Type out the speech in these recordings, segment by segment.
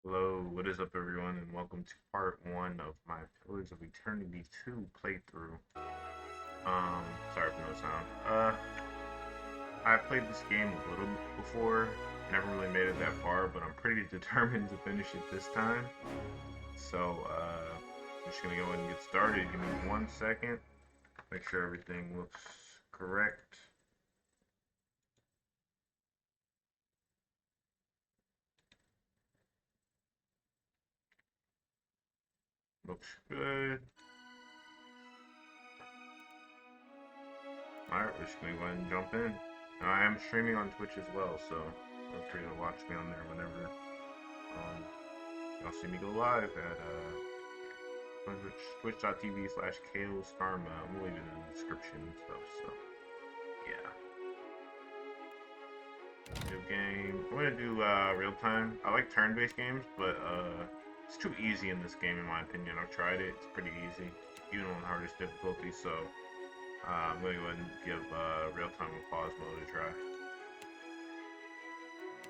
Hello, what is up, everyone, and welcome to part one of my Pillars of Eternity 2 playthrough. Sorry for no sound. I've played this game a little before, never really made it that far, but I'm pretty determined to finish it this time. So, I'm just gonna go ahead and get started. Give me 1 second, make sure everything looks correct. Looks good. Alright, we're just gonna go ahead and jump in. Now, I am streaming on Twitch as well, so feel free to watch me on there whenever. Y'all see me go live at twitch.tv/KOSkarma. I'm gonna leave it in the description and stuff, so yeah. New game. I'm gonna do real time. I like turn-based games, but it's too easy in this game in my opinion. I've tried it, it's pretty easy, even on the hardest difficulty, so I'm gonna go ahead and give real time with pause mode a try.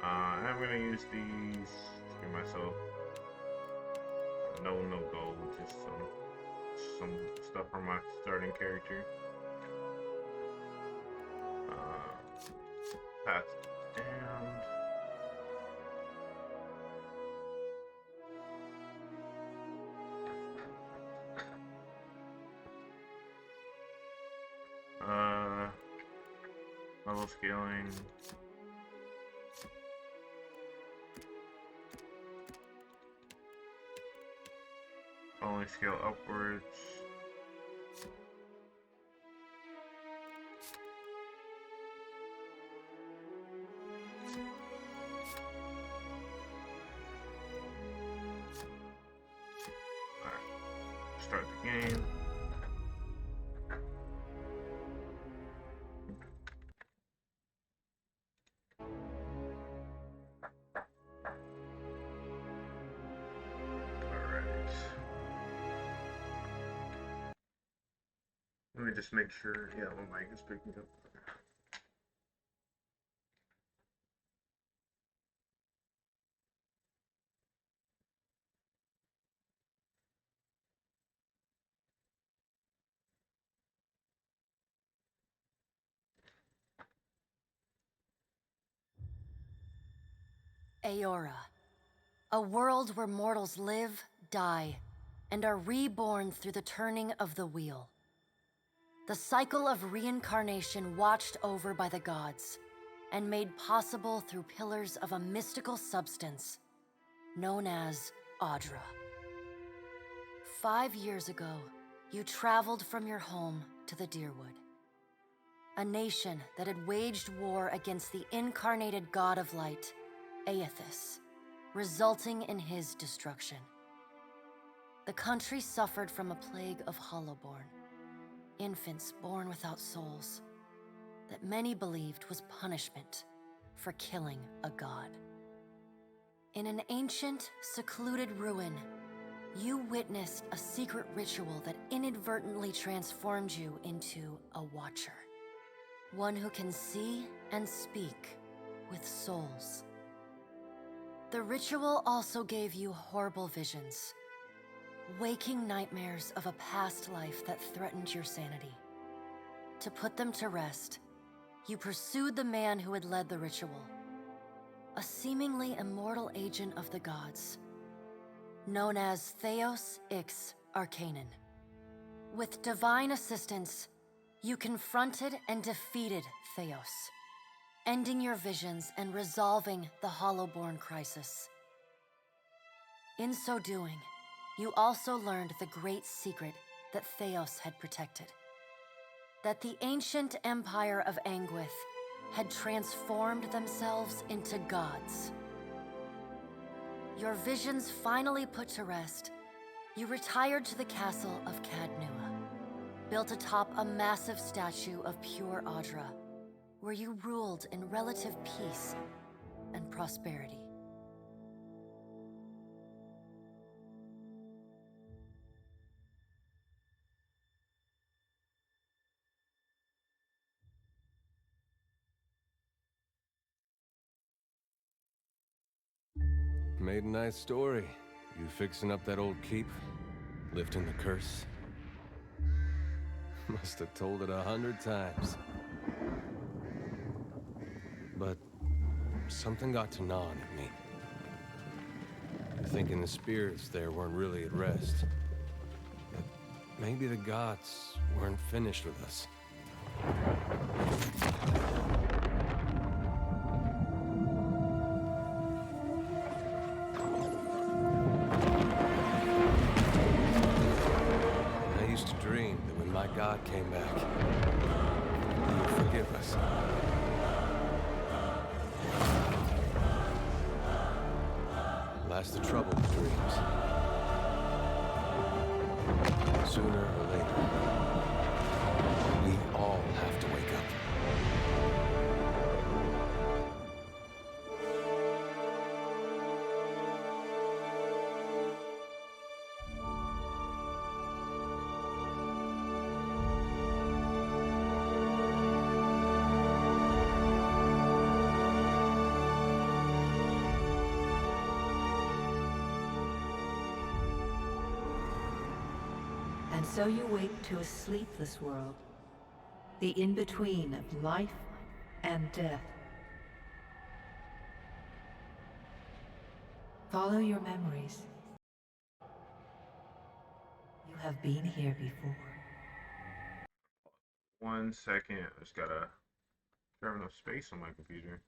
I'm gonna use these to give myself no gold, just some stuff from my starting character. Path damned. Level scaling. Only scale upwards. Alright, start the game. Alright. Let me just make sure, yeah, my mic is picking up. Aora, a world where mortals live, die, and are reborn through the turning of the wheel. The cycle of reincarnation watched over by the gods, and made possible through pillars of a mystical substance known as Audra. 5 years ago, you traveled from your home to the Deerwood, a nation that had waged war against the incarnated god of light, Aethys, resulting in his destruction. The country suffered from a plague of hollowborn, infants born without souls, that many believed was punishment for killing a god. In an ancient, secluded ruin, you witnessed a secret ritual that inadvertently transformed you into a watcher. One who can see and speak with souls. The ritual also gave you horrible visions, waking nightmares of a past life that threatened your sanity. To put them to rest, you pursued the man who had led the ritual, a seemingly immortal agent of the gods, known as Theos Ix Arcanon. With divine assistance, you confronted and defeated Theos, ending your visions and resolving the Hollowborn crisis. In so doing, you also learned the great secret that Theos had protected. That the ancient empire of Anguith had transformed themselves into gods. Your visions finally put to rest, you retired to the castle of Cadnua, built atop a massive statue of pure Audra, where you ruled in relative peace and prosperity. Made a nice story. You fixing up that old keep? Lifting the curse? Must have told it 100 times. But something got to gnawing at me. Thinking the spirits there weren't really at rest. That maybe the gods weren't finished with us. I used to dream that when my god came back, he would forgive us. Last the trouble with dreams. Sooner or later, we all have to wake up. And so you wake to a sleepless world, the in-between of life and death. Follow your memories. You have been here before. 1 second. I just gotta grab enough space on my computer.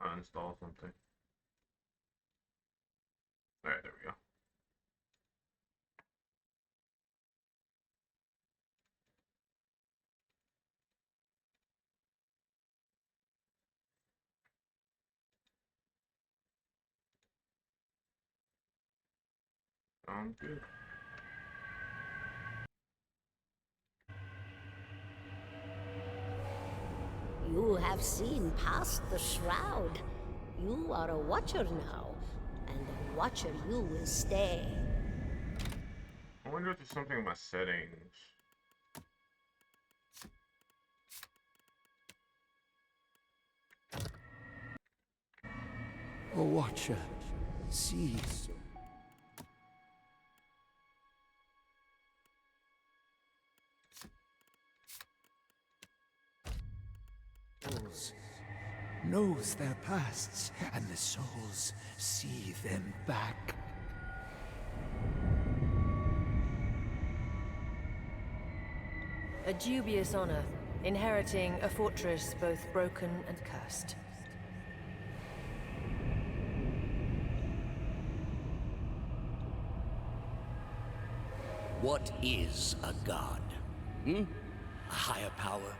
I'll install something. Alright, there we go. Sounds good. You have seen past the shroud. You are a watcher now, and a watcher you will stay. I wonder if there's something in my settings. A watcher sees. Knows their pasts, and the souls see them back. A dubious honor, inheriting a fortress both broken and cursed. What is a god? A higher power?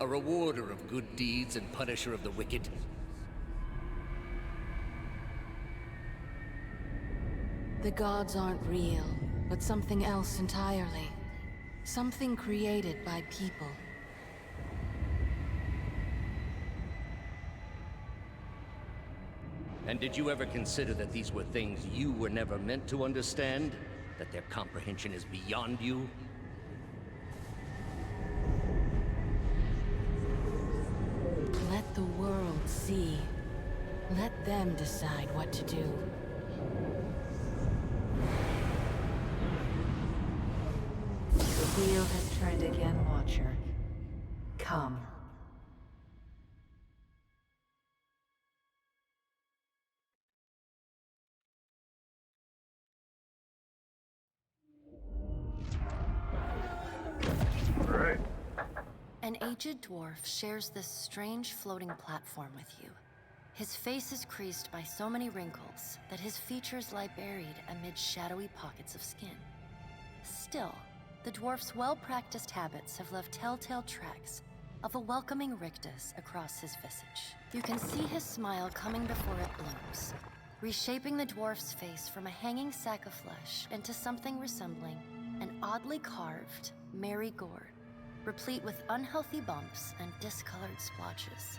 A rewarder of good deeds and punisher of the wicked? The gods aren't real, but something else entirely. Something created by people. And did you ever consider that these were things you were never meant to understand? That their comprehension is beyond you? Let the world see. Let them decide what to do. The wheel has turned again, Watcher. Come. Alright. An aged dwarf shares this strange floating platform with you. His face is creased by so many wrinkles that his features lie buried amid shadowy pockets of skin. Still, the dwarf's well-practiced habits have left telltale tracks of a welcoming rictus across his visage. You can see his smile coming before it blooms, reshaping the dwarf's face from a hanging sack of flesh into something resembling an oddly carved, merry gourd, replete with unhealthy bumps and discolored splotches.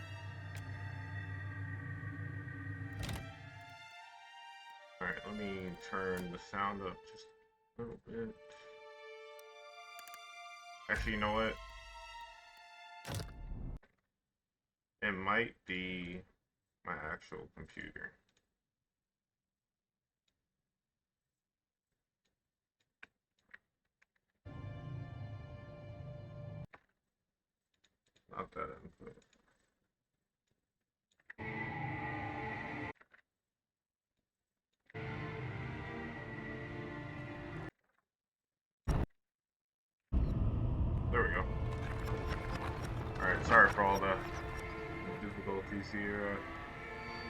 Alright, let me turn the sound up just a little bit. Actually, you know what? It might be my actual computer. Not that input. There we go. Alright, sorry for all the difficulties here.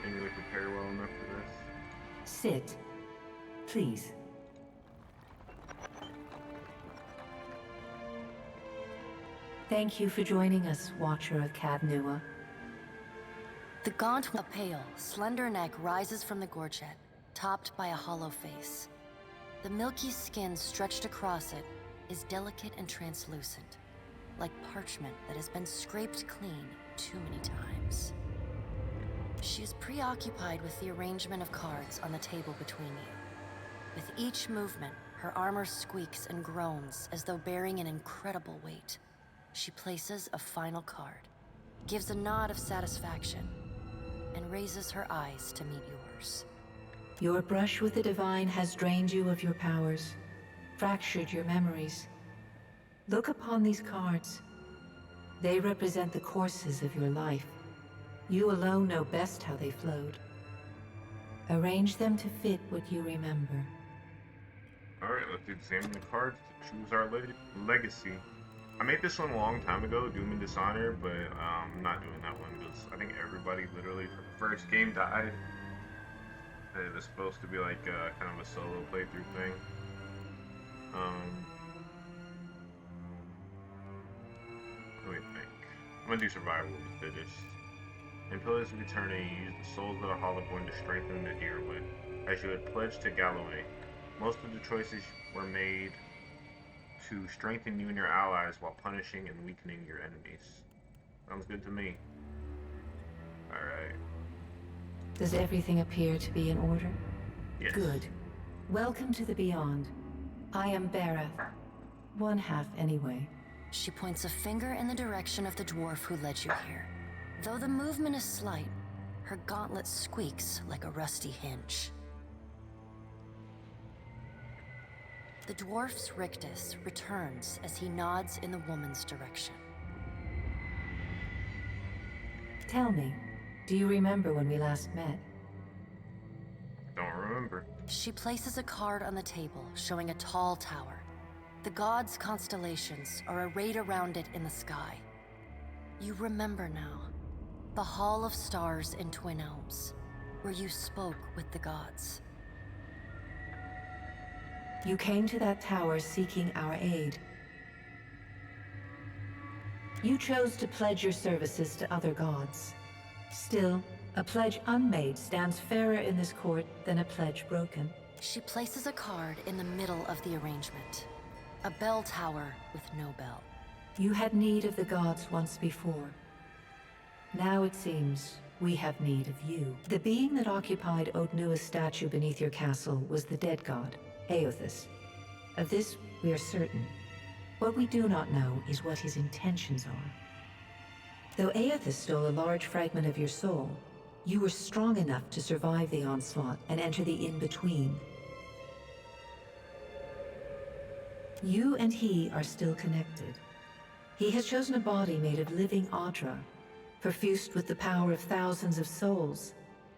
Didn't really prepare well enough for this. Sit. Please. Thank you for joining us, Watcher of Cadnua. The gaunt, a pale, slender neck rises from the gorget, topped by a hollow face. The milky skin stretched across it is delicate and translucent, like parchment that has been scraped clean too many times. She is preoccupied with the arrangement of cards on the table between you. With each movement, her armor squeaks and groans as though bearing an incredible weight. She places a final card, gives a nod of satisfaction, and raises her eyes to meet yours. Your brush with the divine has drained you of your powers, fractured your memories. Look upon these cards. They represent the courses of your life. You alone know best how they flowed. Arrange them to fit what you remember. Alright, let's examine the cards to choose our legacy. I made this one a long time ago, Doom and Dishonor, but I'm not doing that one because I think everybody literally for the first game died. It was supposed to be like kind of a solo playthrough thing. Let me think. I'm gonna do Survival of the Fittest. In Pillars of Eternity, use the souls of the Hollowborn to strengthen the Deerwood, as you had pledged to Galloway. Most of the choices were made to strengthen you and your allies while punishing and weakening your enemies. Sounds good to me. Alright. Does everything appear to be in order? Yes. Good. Welcome to the Beyond. I am Bera. One half, anyway. She points a finger in the direction of the dwarf who led you here. Though the movement is slight, her gauntlet squeaks like a rusty hinge. The dwarf's rictus returns as he nods in the woman's direction. Tell me, do you remember when we last met? Don't remember. She places a card on the table showing a tall tower. The gods' constellations are arrayed around it in the sky. You remember now. The Hall of Stars in Twin Elms, where you spoke with the gods. You came to that tower seeking our aid. You chose to pledge your services to other gods. Still, a pledge unmade stands fairer in this court than a pledge broken. She places a card in the middle of the arrangement. A bell tower with no bell. You had need of the gods once before. Now it seems we have need of you. The being that occupied Odnua's statue beneath your castle was the dead god, Aothus. Of this we are certain. What we do not know is what his intentions are. Though Aothus stole a large fragment of your soul, you were strong enough to survive the onslaught and enter the in-between. You and he are still connected. He has chosen a body made of living Audra, perfused with the power of thousands of souls,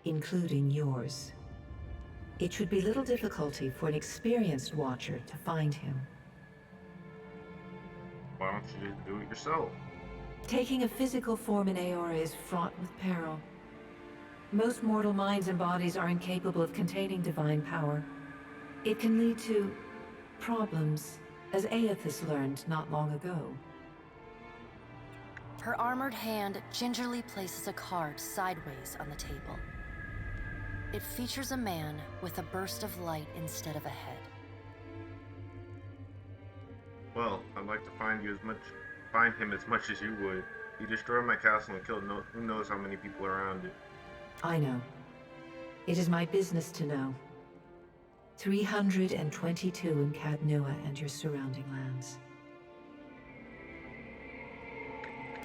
including yours. It should be little difficulty for an experienced watcher to find him. Why don't you just do it yourself? Taking a physical form in Aora is fraught with peril. Most mortal minds and bodies are incapable of containing divine power. It can lead to problems, as Aothus learned not long ago. Her armored hand gingerly places a card sideways on the table. It features a man with a burst of light instead of a head. Well, I'd like to find him as much as you would. He destroyed my castle and killed who knows how many people around it. I know. It is my business to know. 322 in Cadnua and your surrounding lands.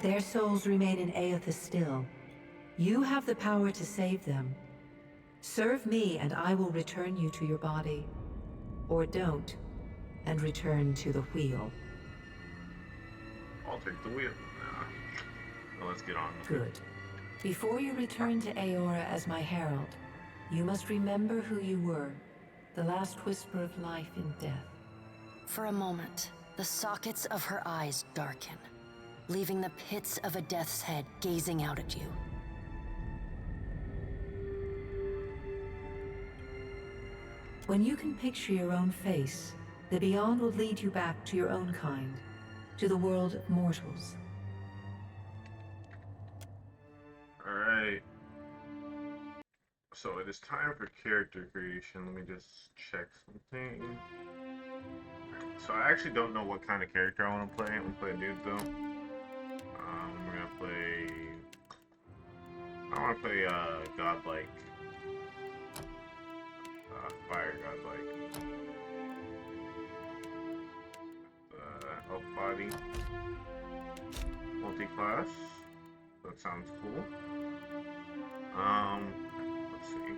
Their souls remain in Aothus still. You have the power to save them. Serve me and I will return you to your body. Or don't, and return to the wheel. I'll take the wheel. Nah. So let's get on. Good. Before you return to Aora as my herald, you must remember who you were. The last whisper of life in death. For a moment, the sockets of her eyes darken, leaving the pits of a death's head gazing out at you. When you can picture your own face, the Beyond will lead you back to your own kind, to the world of mortals. Alright. So it is time for character creation. Let me just check something. So I actually don't know what kind of character I want to play. I'm going to play a dude though. We're going to play... I want to play godlike. Fire godlike. Elf body. Multi-class. That sounds cool. Let's see.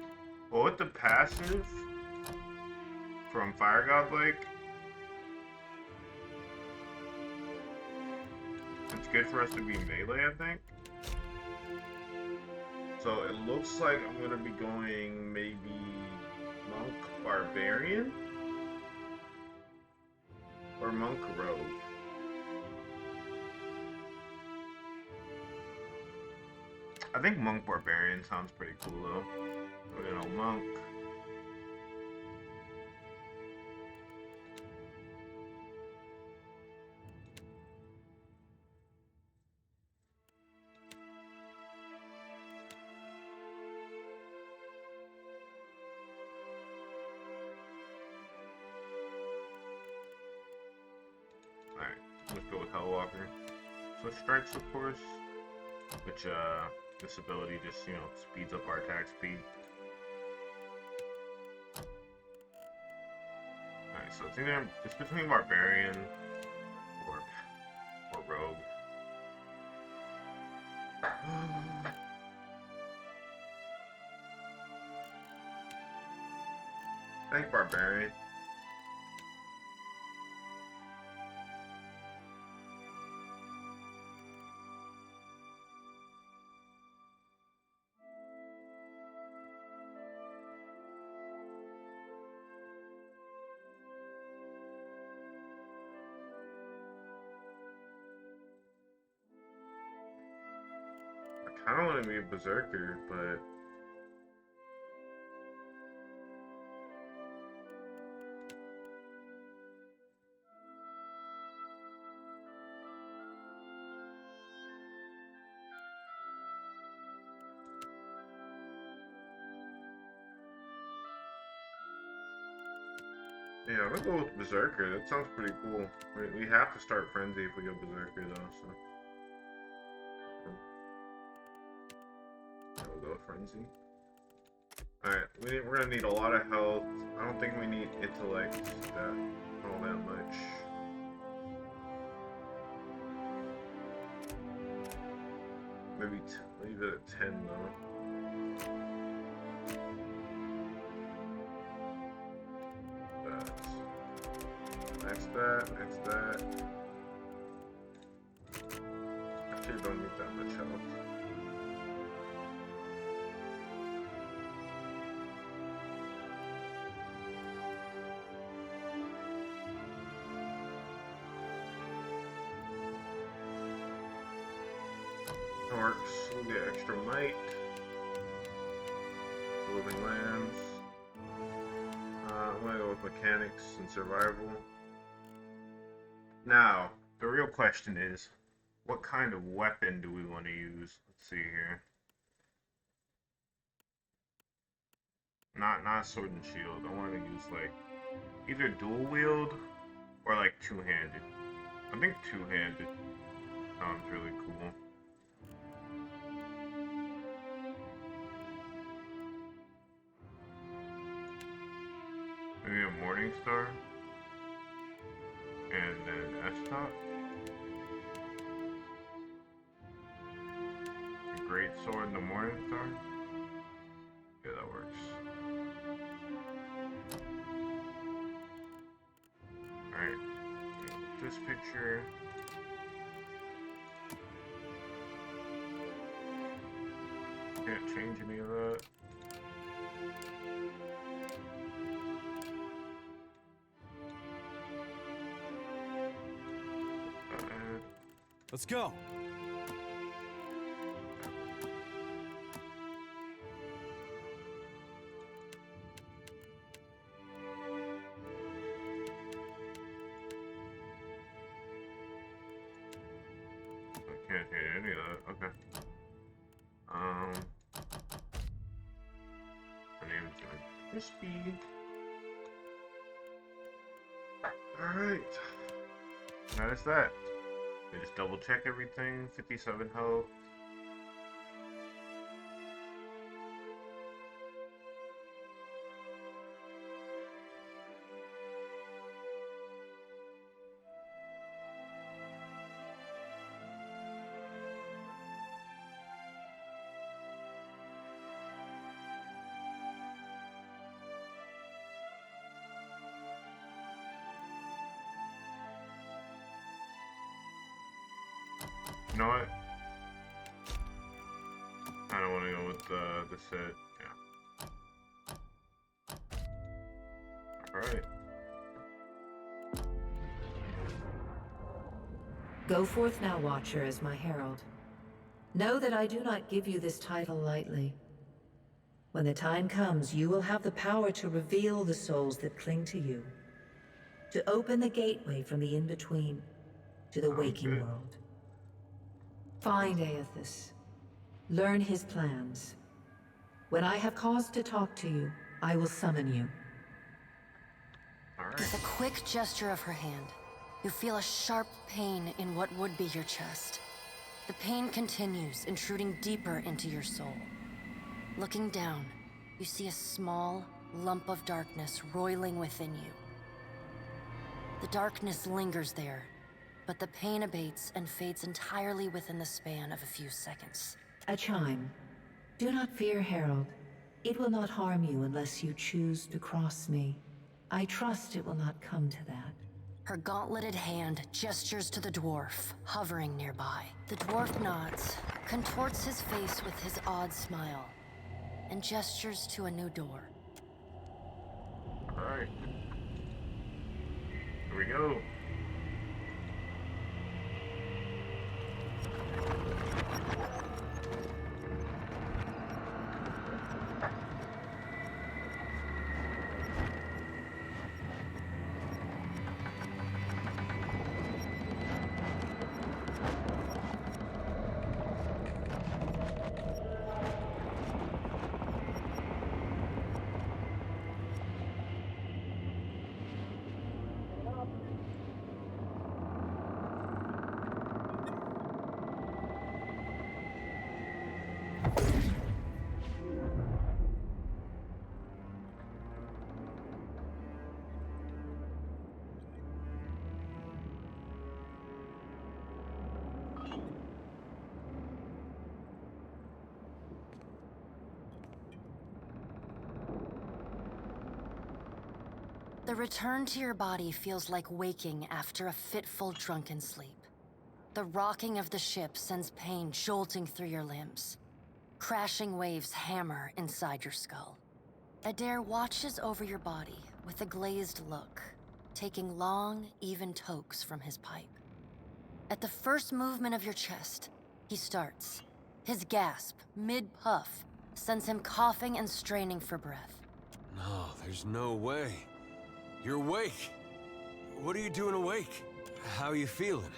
Well, with the passive from Fire Godlike, it's good for us to be melee, I think. So it looks like I'm gonna be going maybe Monk Barbarian or Monk Rogue. I think Monk Barbarian sounds pretty cool though. You know, Monk. Alright, let's go with Hellwalker. So strikes, of course, which this ability just, you know, speeds up our attack speed. Alright, so it's between Barbarian or Rogue. I think Barbarian. I don't want to be a berserker, but yeah, I'm gonna go with berserker. That sounds pretty cool. We have to start frenzy if we go berserker though, so. We'll go frenzy. Alright, we're gonna need a lot of health. I don't think we need intellect all that much. Maybe leave it at 10 though. That's that. Actually, don't need that much health. Orcs will get extra might. Living lands. I'm gonna go with mechanics and survival. Now, the real question is, what kind of weapon do we want to use? Let's see here. Not sword and shield. I want to use like either dual wield or like two-handed. I think two-handed sounds really cool. Maybe a Morning Star, and then S-Top. A Great Sword and the Morning Star. Yeah, that works. Alright, this picture. change any of that. Let's go. Can't change any of that. Okay. My name's Crispy. Alright. That is that. I just double check everything. 57 health. You know what? I don't want to go with the set. Yeah. Alright. Go forth now, Watcher, as my herald. Know that I do not give you this title lightly. When the time comes, you will have the power to reveal the souls that cling to you. To open the gateway from the in-between to the waking world. Find Aethys. Learn his plans. When I have cause to talk to you, I will summon you. With a quick gesture of her hand, you feel a sharp pain in what would be your chest. The pain continues, intruding deeper into your soul. Looking down, you see a small lump of darkness roiling within you. The darkness lingers there, but the pain abates and fades entirely within the span of a few seconds. A chime. Do not fear, Herald. It will not harm you unless you choose to cross me. I trust it will not come to that. Her gauntleted hand gestures to the dwarf, hovering nearby. The dwarf nods, contorts his face with his odd smile, and gestures to a new door. Alright. Here we go. The return to your body feels like waking after a fitful drunken sleep. The rocking of the ship sends pain jolting through your limbs. Crashing waves hammer inside your skull. Adair watches over your body with a glazed look, taking long, even tokes from his pipe. At the first movement of your chest, he starts. His gasp, mid-puff, sends him coughing and straining for breath. No, there's no way. You're awake. What are you doing awake? How are you feeling?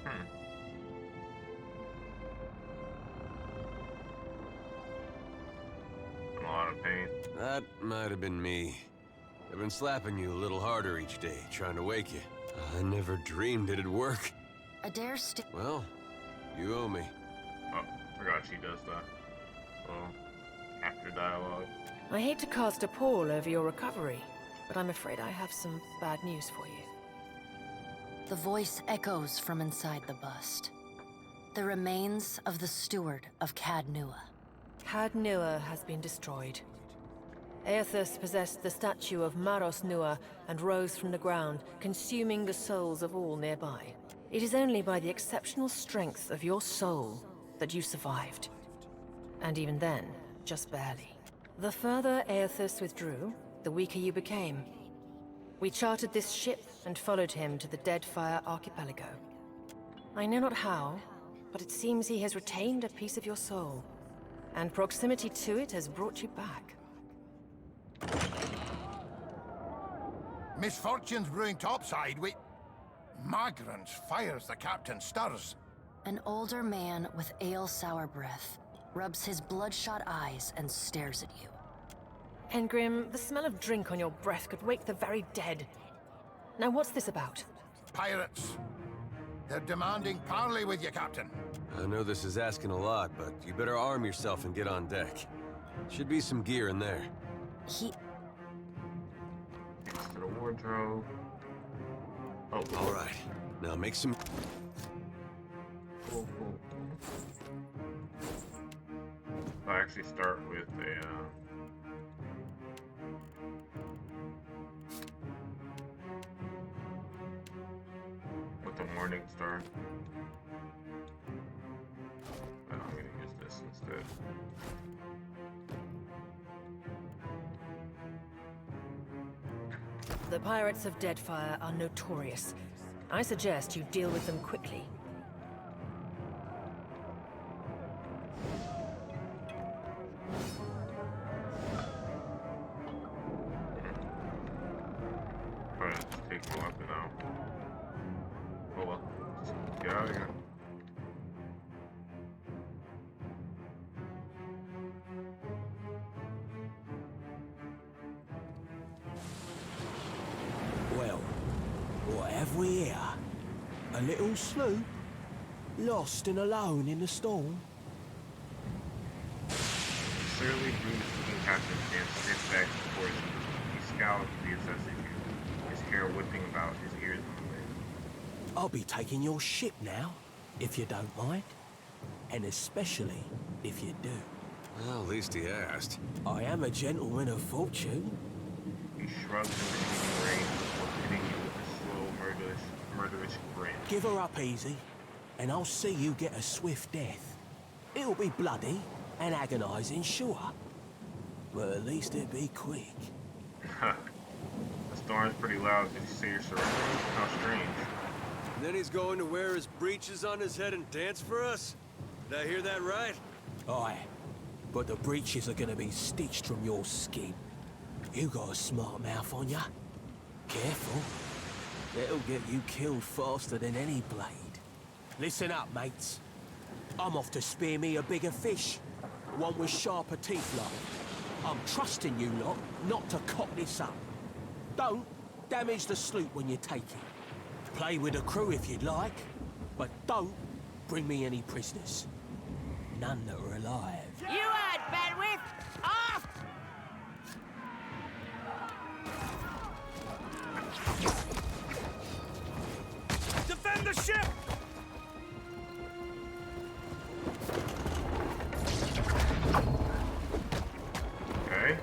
I'm in a lot of pain. That might have been me. I've been slapping you a little harder each day, trying to wake you. I never dreamed it'd work. Adair Well, you owe me. Oh, forgot she does that. Well, after dialogue. I hate to cast a pall over your recovery, but I'm afraid I have some bad news for you. The voice echoes from inside the bust. The remains of the steward of Cad Nua. Cad Nua has been destroyed. Aethys possessed the statue of Maros Nua and rose from the ground, consuming the souls of all nearby. It is only by the exceptional strength of your soul that you survived. And even then, just barely. The further Aethys withdrew, the weaker you became. We chartered this ship and followed him to the Deadfire archipelago. I know not how, but it seems he has retained a piece of your soul, and proximity to it has brought you back. Misfortunes brewing topside. Migrants fires the captain stirs. An older man with ale-sour breath rubs his bloodshot eyes and stares at you. Engrim, the smell of drink on your breath could wake the very dead. Now what's this about? Pirates. They're demanding parley with you, Captain. I know this is asking a lot, but you better arm yourself and get on deck. Should be some gear in there. To the wardrobe. Oh, all right. Now make some... Cool. I'll actually start with the Morning Star. I'm gonna use this instead. The pirates of Deadfire are notorious. I suggest you deal with them quickly. Alright, let's take the weapon out. Oh well, just get out of here. Well, what have we here? A little sloop? Lost and alone in the storm? Clearly, Bruce's captain stands back before his crew. He scowls as he assesses you, his hair whipping about, his ears on the wind. I'll be taking your ship now, if you don't mind. And especially if you do. Well, at least he asked. I am a gentleman of fortune. He shrugs in the heaving rain before hitting you with a slow, murderous grin. Give her up easy, and I'll see you get a swift death. It'll be bloody and agonizing, sure. But at least it'll be quick. The storm's pretty loud. Did you see your surroundings? How strange. And then he's going to wear his breeches on his head and dance for us? Did I hear that right? Aye, but the breeches are gonna be stitched from your skin. You got a smart mouth on ya. Careful. It'll get you killed faster than any blade. Listen up, mates. I'm off to spear me a bigger fish. One with sharper teeth, like. I'm trusting you lot not to cock this up. Don't damage the sloop when you take it. Play with the crew if you'd like, but don't bring me any prisoners. None that are alive. You heard, Bedwith! Off! Defend the ship! Okay.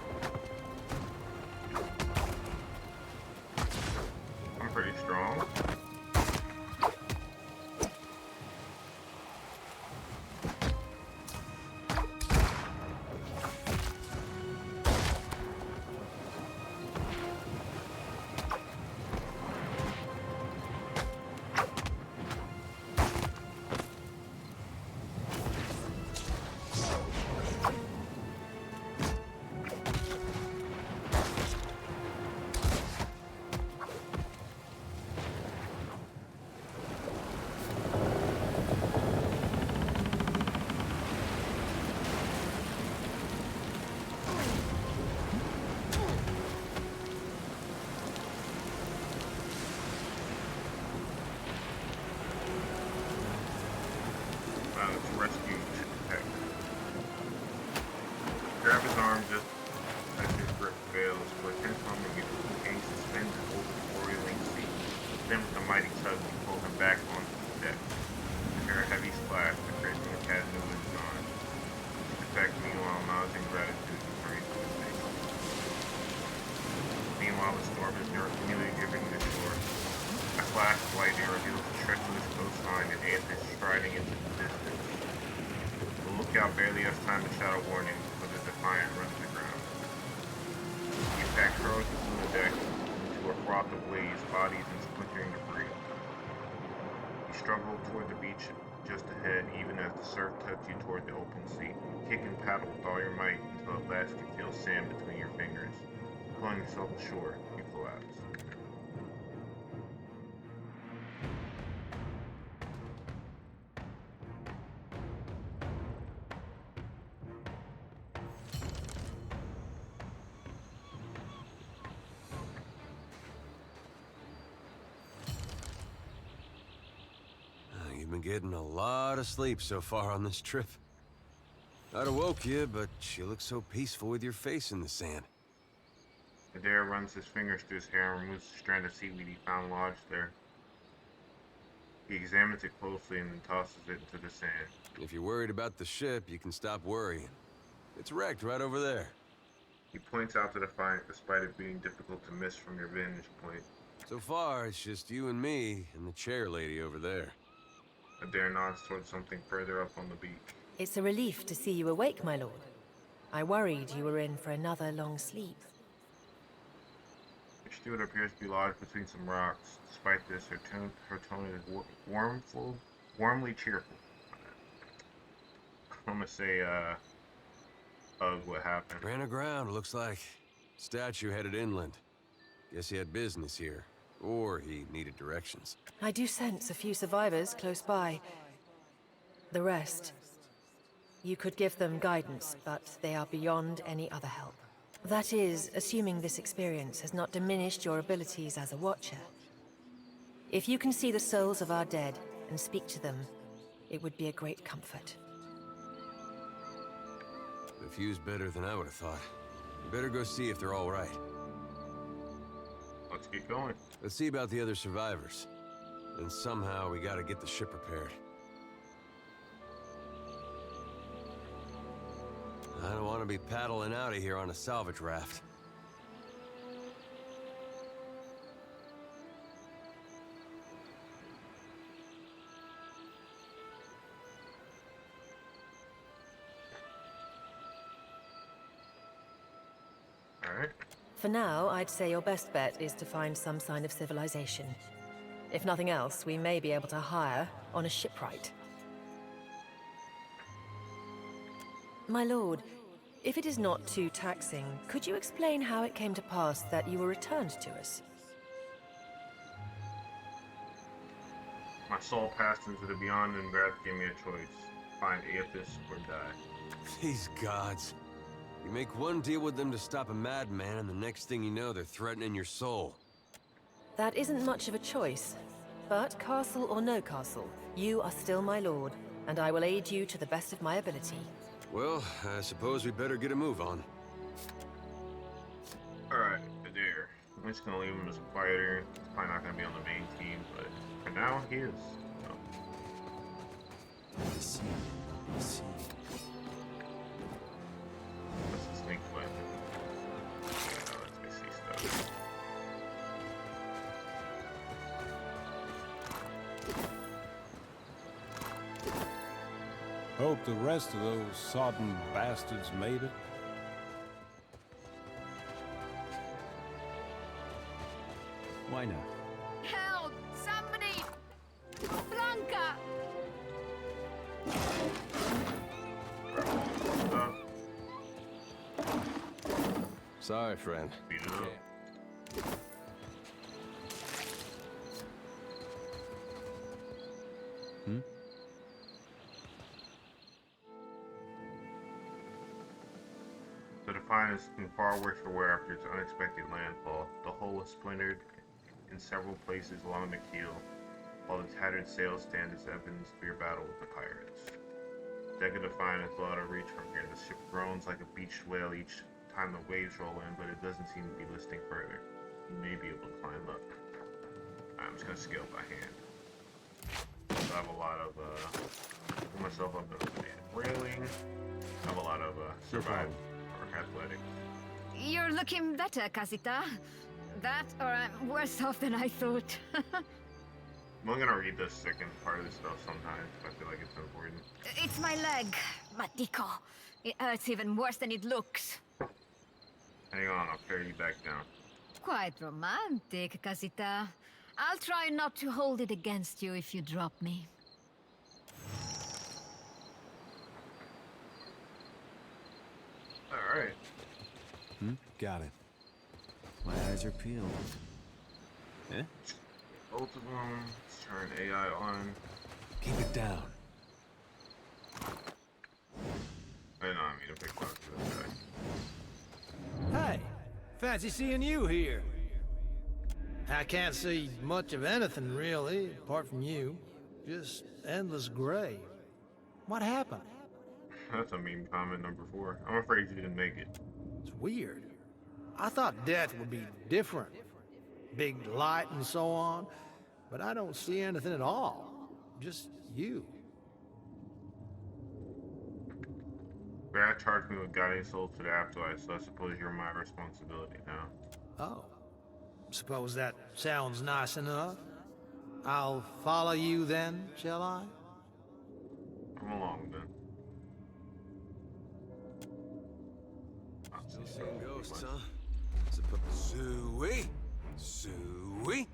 I'm pretty strong. Rescue tech. Grab his arm just as his grip fails. For a tense moment, you gain suspended over the boiling sea. Then with a mighty tug, you pull him back onto the deck. You hear a heavy splash, the crazy the cat knew was gone. The tech, meanwhile, nods in gratitude and praise for his face. gliding into the distance. The lookout barely has time to shout a warning when the Defiant runs aground. The attack hurls you from the deck into a froth of waves, bodies, and splintering debris. You struggle toward the beach just ahead, even as the surf tugs you toward the open sea. Kick and paddle with all your might until at last you feel sand between your fingers. Pulling yourself ashore, you collapse. You've been getting a lot of sleep so far on this trip. I'd have woke you, but you look so peaceful with your face in the sand. Adair runs his fingers through his hair and removes the strand of seaweed he found lodged there. He examines it closely and then tosses it into the sand. If you're worried about the ship, you can stop worrying. It's wrecked right over there. He points out the Defiant despite it being difficult to miss from your vantage point. So far, it's just you and me and the chair lady over there. Adair nods towards something further up on the beach. It's a relief to see you awake, my lord. I worried you were in for another long sleep. Your steward appears to be lodged between some rocks. Despite this, her tone is warmly cheerful. I'm gonna say, what happened? Ran aground, looks like. Statue headed inland. Guess he had business here. Or he needed directions. I do sense a few survivors close by. The rest... You could give them guidance, but they are beyond any other help. That is, assuming this experience has not diminished your abilities as a watcher. If you can see the souls of our dead and speak to them, it would be a great comfort. The view's better than I would have thought. You better go see if they're all right. Let's get going. Let's see about the other survivors. And somehow we gotta get the ship repaired. I don't want to be paddling out of here on a salvage raft. Alright. For now, I'd say your best bet is to find some sign of civilization. If nothing else, we may be able to hire on a shipwright. My lord, if it is not too taxing, could you explain how it came to pass that you were returned to us? My soul passed into the beyond and Gareth gave me a choice. Find Aethys or die. These gods. You make one deal with them to stop a madman, and the next thing you know, they're threatening your soul. That isn't much of a choice. But castle or no castle, you are still my lord, and I will aid you to the best of my ability. Well, I suppose we better get a move on. Alright, Adair. I'm just gonna leave him as a fighter. He's probably not gonna be on the main team, but for now, he is. So. What's the sneak weapon? Let's see stuff. Hope the rest of those sodden bastards made it. Why not? Help! Somebody! Blanca! Sorry, friend. Beat it up. The Defiant is looking far worse for wear after its unexpected landfall. The hull is splintered in several places along the keel, while the tattered sails stand as evidence for your battle with the pirates. The deck of Defiant is well out of reach from here. The ship groans like a beached whale each time the waves roll in, but it doesn't seem to be listing further. You may be able to climb up. I'm just gonna scale by hand. So I have a lot of, put myself up in the railing. I have a lot of, survival or athletics. You're looking better, Casita. That, or I'm worse off than I thought. I'm only gonna read the second part of this stuff sometimes, but I feel like important. It's my leg, Matiko. It hurts even worse than it looks. Hang on, I'll carry you back down. Quite romantic, Casita. I'll try not to hold it against you if you drop me. Alright. Got it. My eyes are peeled. Eh? Both of them. Let's turn AI on. Keep it down. I know, I mean, a big box for this guy. Hey, fancy seeing you here. I can't see much of anything, really, apart from you. Just endless gray. What happened? That's a meme comment number 4. I'm afraid you didn't make it. It's weird. I thought death would be different. Big light and so on. But I don't see anything at all. Just you. Brad charged me with guiding souls to the afterlife, so I suppose you're my responsibility now. Oh. Suppose that sounds nice enough. I'll follow you then, shall I? Come along then. Still seeing ghosts, huh? Zooey! Zooey!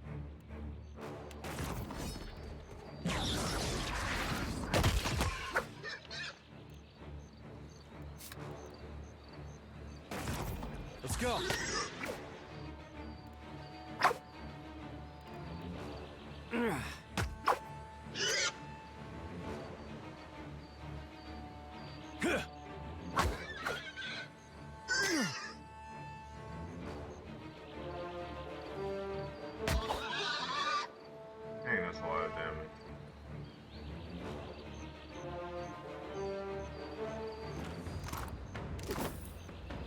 Let's go! Dang, that's a lot of damage.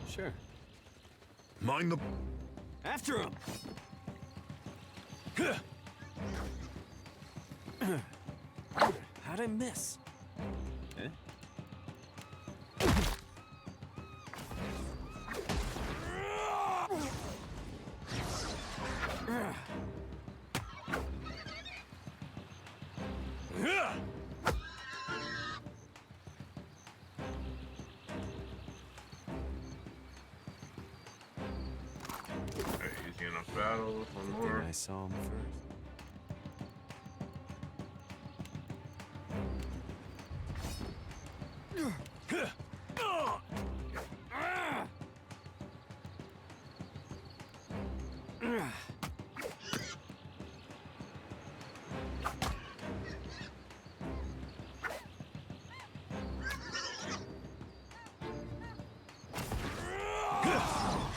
Sure. Mind the... After him! How'd I miss? Eh? Alright, easy enough battles. One more. I saw him first.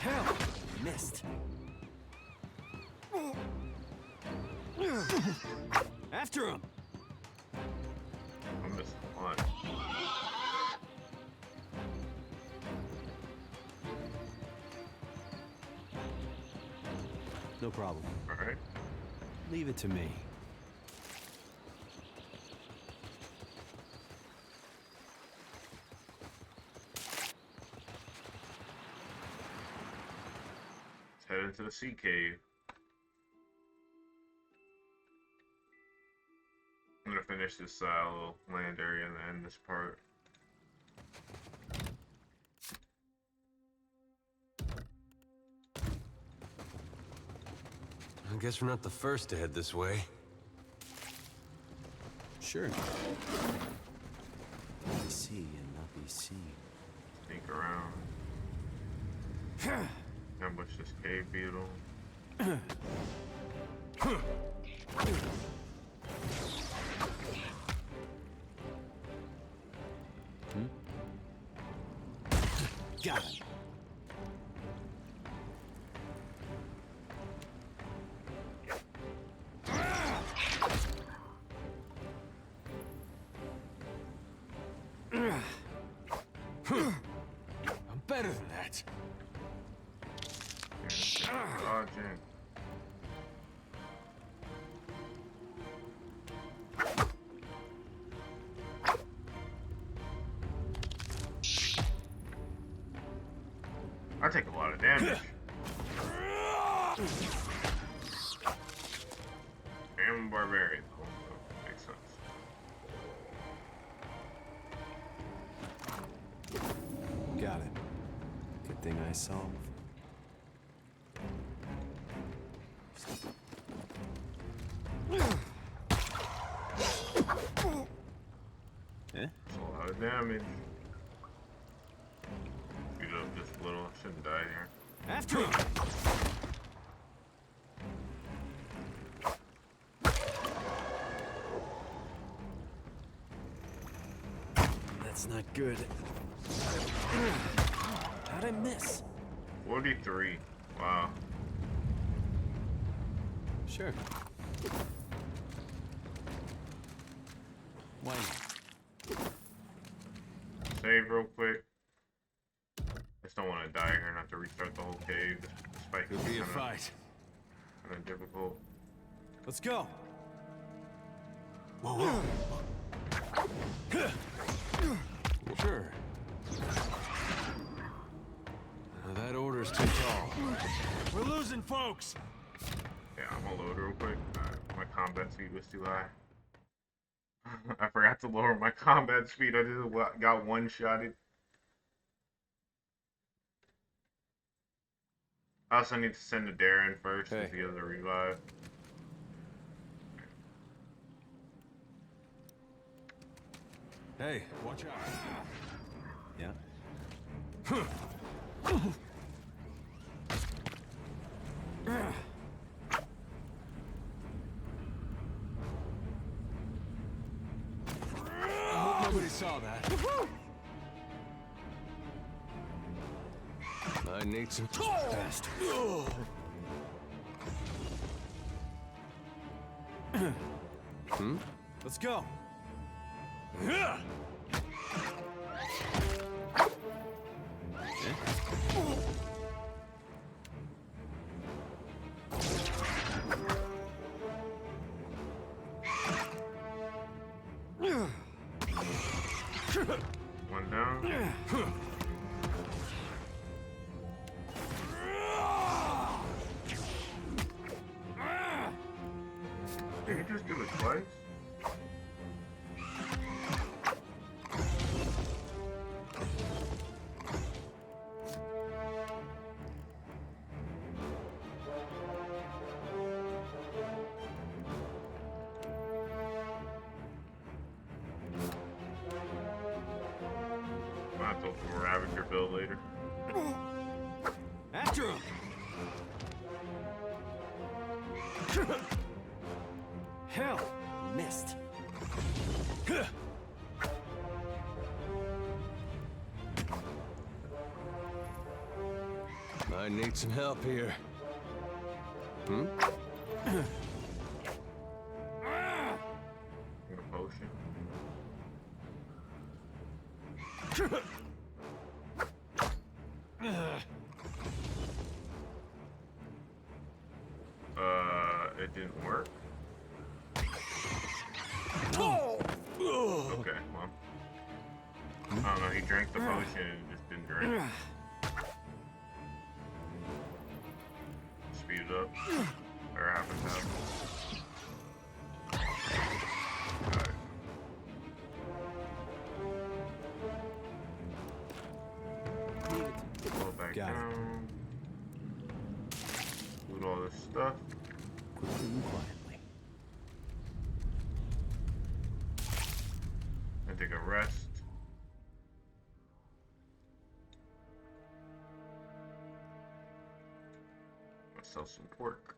Hell! Missed. After him! I missed a lot. No problem. Alright. Leave it to me. Let's head into the sea cave. I'm gonna finish this little land area and then end this part. I guess we're not the first to head this way. Sure. Be see and not be seen. Sneak around. Ambush this cave beetle. Got him. I'm better than that. Dodging. I take a lot of damage. I'm a barbarian. Makes sense. thing I solve. That's a lot of damage. Beat up just a little. I shouldn't die here. After him! That's not good. How'd I miss? 43. Wow. Sure. Why not? Save real quick. Just don't want to die here and have to restart the whole cave. Despite It'll be a fight. Kind of difficult. Let's go. Whoa. Sure. That order's too tall. We're losing folks. Yeah, I'm gonna load real quick. My combat speed was too high. I forgot to lower my combat speed. I just got one-shotted. I also need to send a Darren first to get the revive. Hey, watch out. Yeah. I hope nobody saw that. I need some fast. Let's go. One down. Did he just do it twice? Might have to go for a Ravager build later. After him. Hell, missed. I need some help here. A potion. It didn't work. Okay, well. I don't know, he drank the potion and just didn't drink. Speed it up. Or happens to happen. Go back down. Loot all this stuff. Quickly and quietly. And take a rest. I'll sell some pork.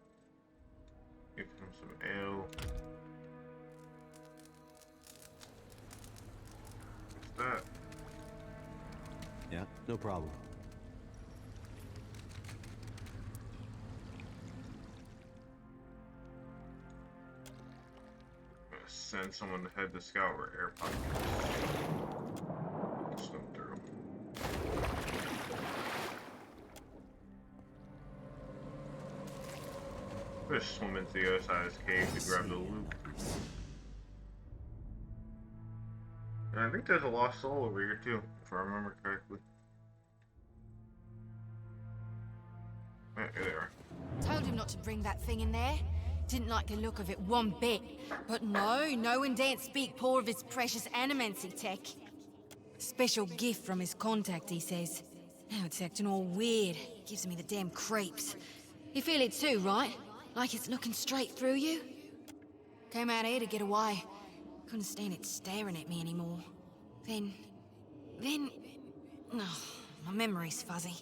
Give him some ale. What's that? Yeah, no problem. Send someone to head to scout where air pockets. Swim through. Just swim into the other side of this cave to grab the loot. And I think there's a lost soul over here too, if I remember correctly. Yeah, here they are. Told him not to bring that thing in there. Didn't like the look of it one bit. But no one daren't speak poor of his precious animancy tech. Special gift from his contact, he says. Now it's acting all weird. Gives me the damn creeps. You feel it too, right? Like it's looking straight through you? Came out here to get away. Couldn't stand it staring at me anymore. Then... Oh, my memory's fuzzy.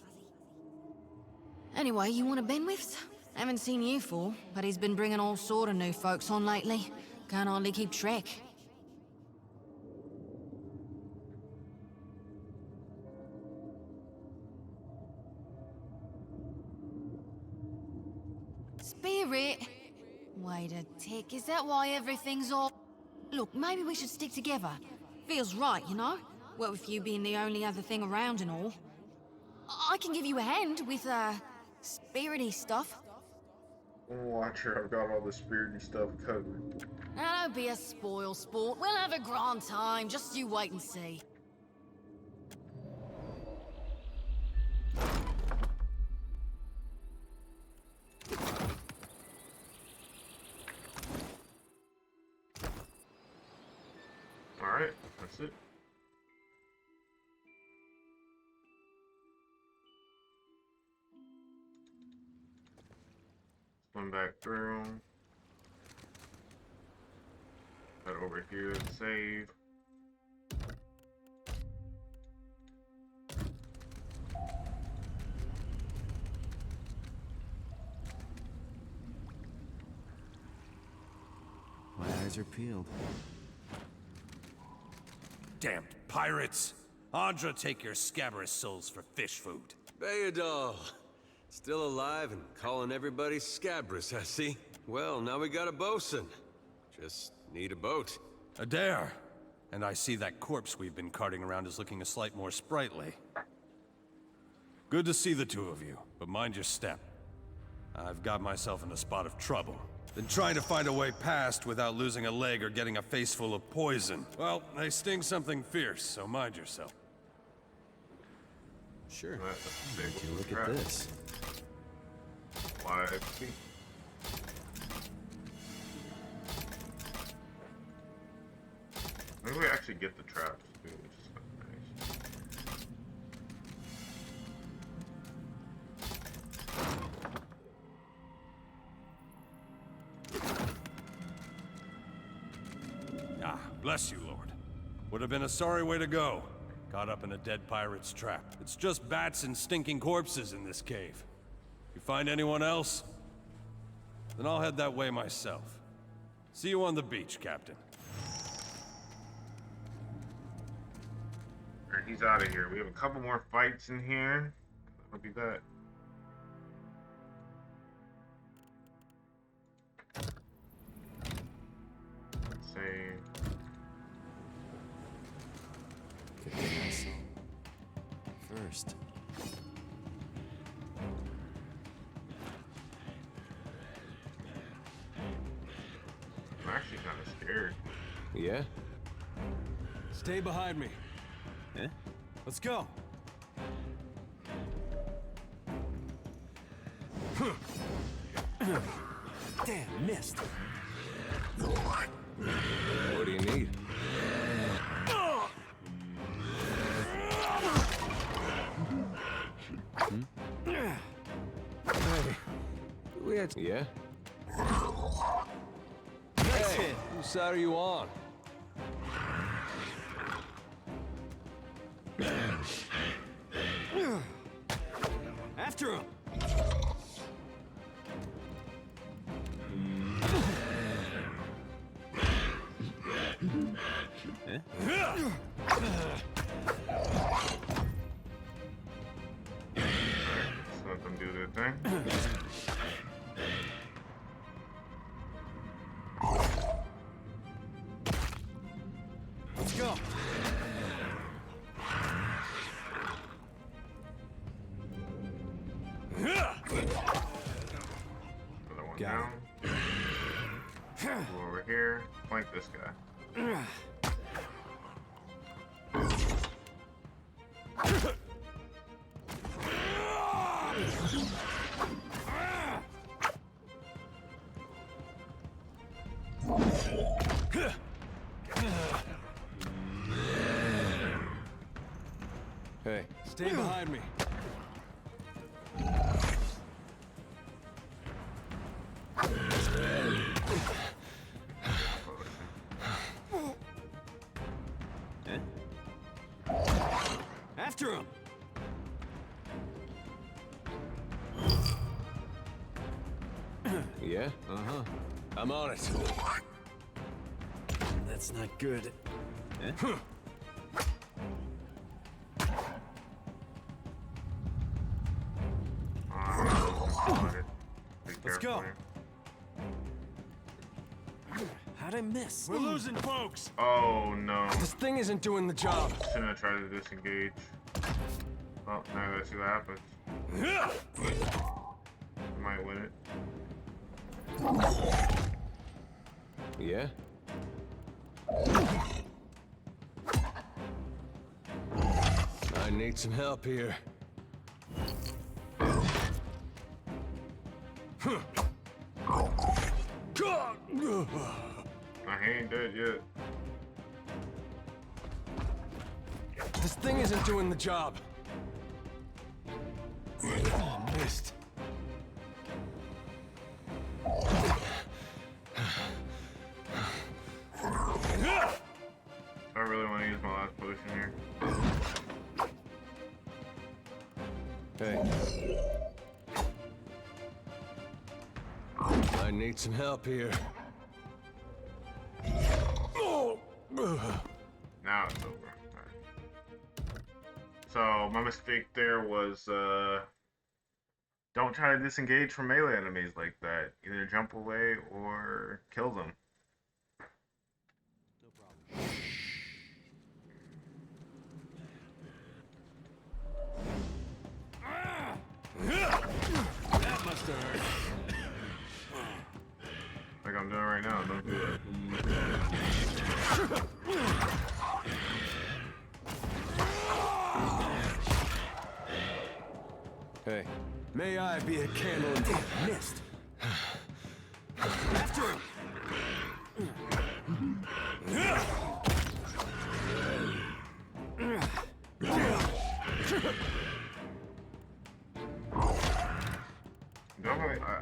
Anyway, you want a Benwifts? Haven't seen you for, but he's been bringing all sort of new folks on lately. Can't hardly keep track. Spirit? Wait a tick, is that why everything's all... Look, maybe we should stick together. Feels right, you know? What with you being the only other thing around and all. I can give you a hand with, spirity stuff. Watcher, I've got all the spirity stuff covered. Now don't be a spoil sport. We'll have a grand time, just you wait and see. Alright, that's it. Swim back through. Head over here to save. My eyes are peeled. Damned pirates! Andra, take your scabrous souls for fish food. Bayadol. Still alive and calling everybody scabrous, I see. Well, now we got a bosun. Just need a boat. Adair. And I see that corpse we've been carting around is looking a slight more sprightly. Good to see the two of you, but mind your step. I've got myself in a spot of trouble. Been trying to find a way past without losing a leg or getting a face full of poison. Well, they sting something fierce, so mind yourself. Sure. Would you look at this? Why, XP. Maybe we actually get the traps too, which is kind of nice. Ah, bless you, Lord. Would have been a sorry way to go. Caught up in a dead pirate's trap. It's just bats and stinking corpses in this cave. You find anyone else? Then I'll head that way myself. See you on the beach, Captain. Alright, he's out of here. We have a couple more fights in here. That'll be that. Let's save. First. I'm actually kind of scared. Yeah? Stay behind me. Eh? Let's go. Damn, missed. What do you need? Hey, we had... Yeah? Hey, whose side are you on? After him! Let's let them do their thing. Let's go! Another one Got down. Go over here. Flank this guy. Hey. Stay behind me. After him! Yeah? Uh-huh. I'm on it. That's not good. Eh? Let's go. How'd I miss? We're losing folks. Oh no. This thing isn't doing the job. Shouldn't have tried to disengage. Oh, now let's see what happens. Might win it. Yeah? I need some help here. I ain't dead yet. This thing isn't doing the job. Missed. I really want to use my last potion here. Hey. I need some help here. Now it's over. Right. So my mistake there was don't try to disengage from melee enemies like that. Either jump away or kill them. That must have hurt. Like I'm doing right now, don't do it. Hey, may I be a candle in mist? After him!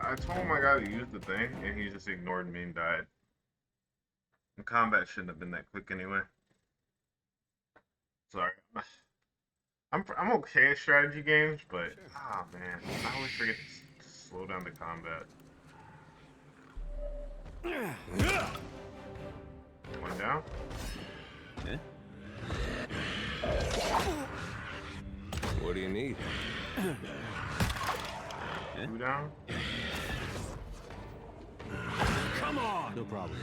I told him I gotta use the thing, and he just ignored me and died. And combat shouldn't have been that quick anyway. Sorry. I'm okay at strategy games, but ah man, I always forget to slow down the combat. One down. Eh? What do you need? Two down. Come on! No problem.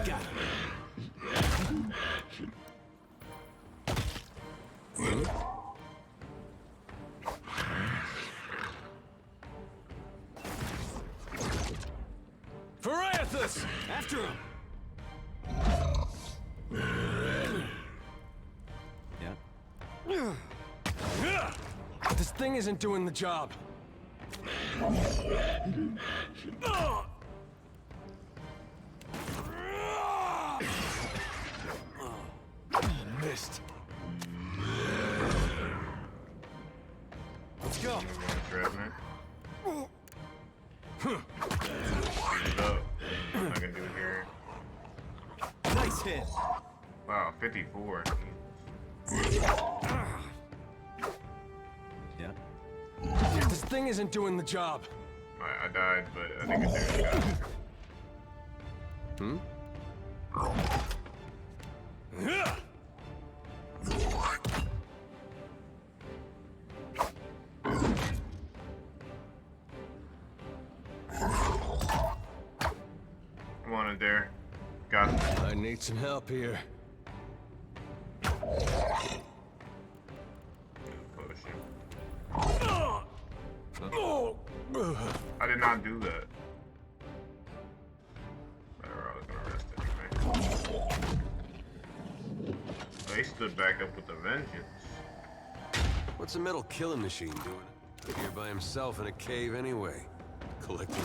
Got it. This! After him! Yeah. This thing isn't doing the job. Missed. Let's go. What am I gonna do here? Nice hit. Wow, 54. Yeah. This thing isn't doing the job. I died, but I think it's there. Hmm? I'm on it there. Got it. I need some help here. I did not do that. Whatever, I was gonna rest anyway. They stood back up with a vengeance. What's a metal killing machine doing here by himself in a cave anyway? Collecting.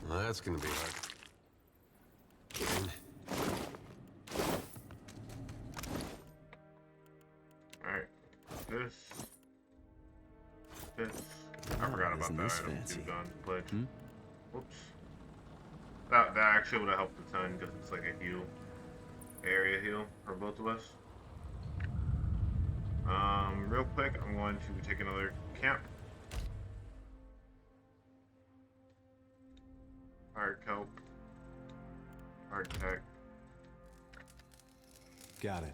Well, that's gonna be hard. this. This. I forgot about Isn't that this item. fancy? Two gun pledge. Whoops. That actually would have helped a ton because it's like a heal. Area heal for both of us. Real quick, I'm going to take another camp. Hard kelp. Hard tech. Got it.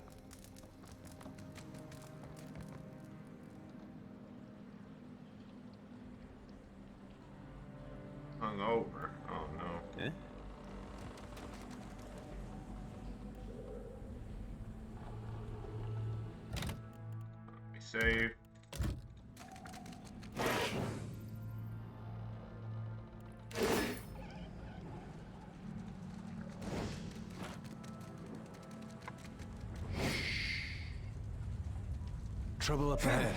Hung over. Oh no. Eh? Let me save. Trouble up ahead.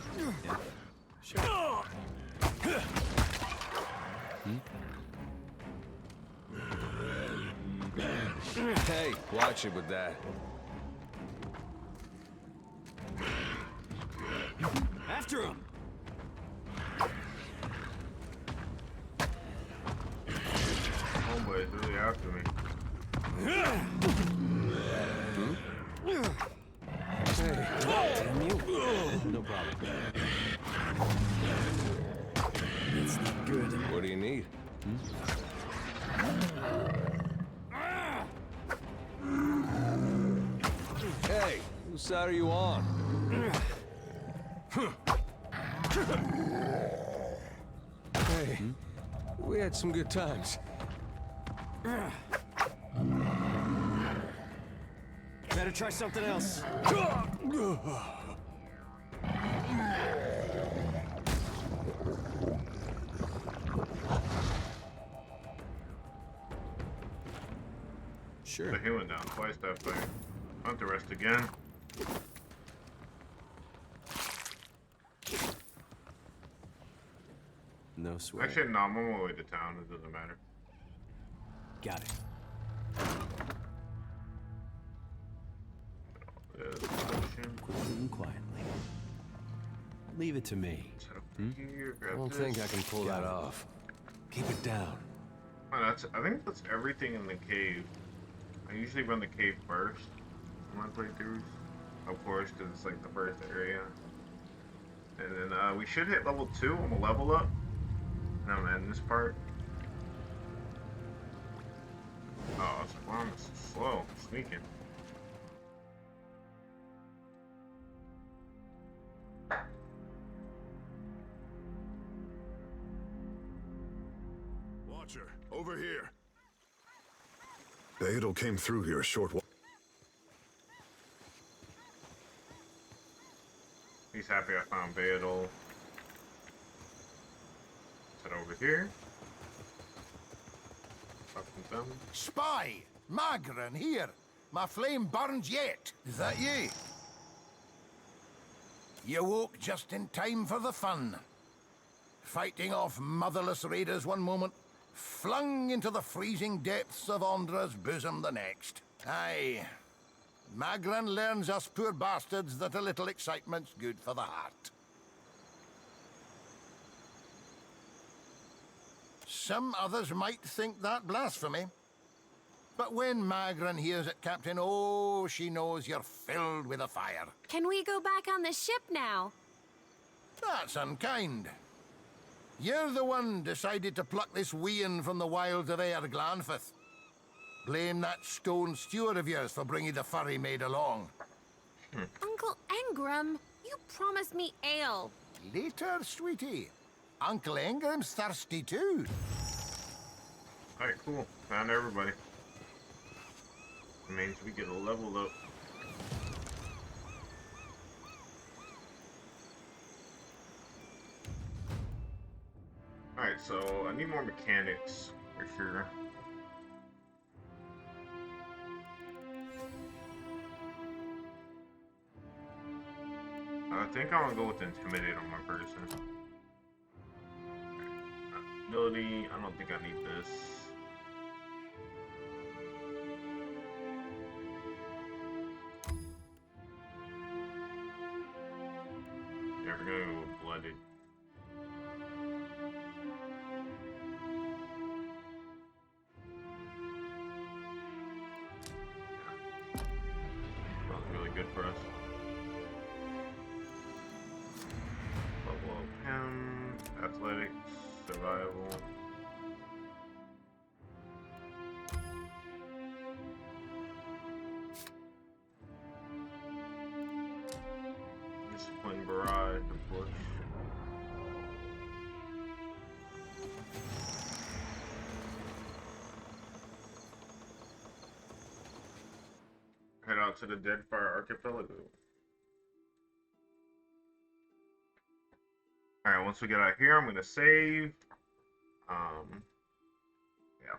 Yeah, sure. Hey, watch it with that. After him! Homeboy is really after me. Hey, damn you. No problem. It's not good. What do you need? Hey, whose side are you on? Hey, we had some good times. Better try something else. Sure. But he went down twice that fight. Not the rest again. No sweat. Actually, no, I'm on my way to town. It doesn't matter. Got it. Quickly and quietly. Leave it to me. I don't think I can pull that off. Keep it down. Oh, I think that's everything in the cave. I usually run the cave first in my playthroughs, of course, because it's like the first area. And then we should hit level 2. I'm gonna level up. And I'm gonna end this part. Oh, it's slow. Sneaking. Watcher, over here. Beidel came through here a short while. He's happy I found Beidel. Head over here. Spy! Magran here! My flame burns yet! Is that ye? You woke just in time for the fun. Fighting off motherless raiders one moment, flung into the freezing depths of Ondra's bosom the next. Aye. Magran learns us poor bastards that a little excitement's good for the heart. Some others might think that blasphemy. But when Magran hears it, Captain, oh, she knows you're filled with a fire. Can we go back on the ship now? That's unkind. You're the one decided to pluck this wean from the wilds of Aer Glanfith. Blame that stone steward of yours for bringing the furry maid along. Uncle Engram, you promised me ale. Later, sweetie. Uncle Engram's thirsty too. Alright, cool. Found everybody. That means we get a level up. Alright, so I need more mechanics for sure. I think I'm gonna go with Intimidate on my person. Ability, I don't think I need this. survival. Discipline barrage, of course. Head out to the Deadfire archipelago. Alright, once we get out here, I'm gonna save. Yeah.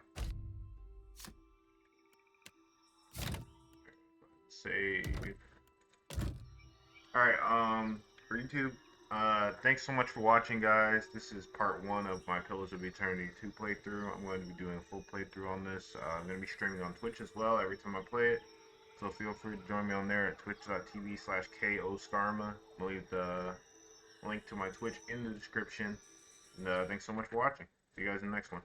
Save. Alright, for YouTube, thanks so much for watching, guys. This is part 1 of my Pillars of Eternity 2 playthrough. I'm going to be doing a full playthrough on this. I'm going to be streaming on Twitch as well every time I play it. So feel free to join me on there at twitch.tv/KOSkarma. I'll leave the link to my Twitch in the description. And thanks so much for watching. See you guys in the next one.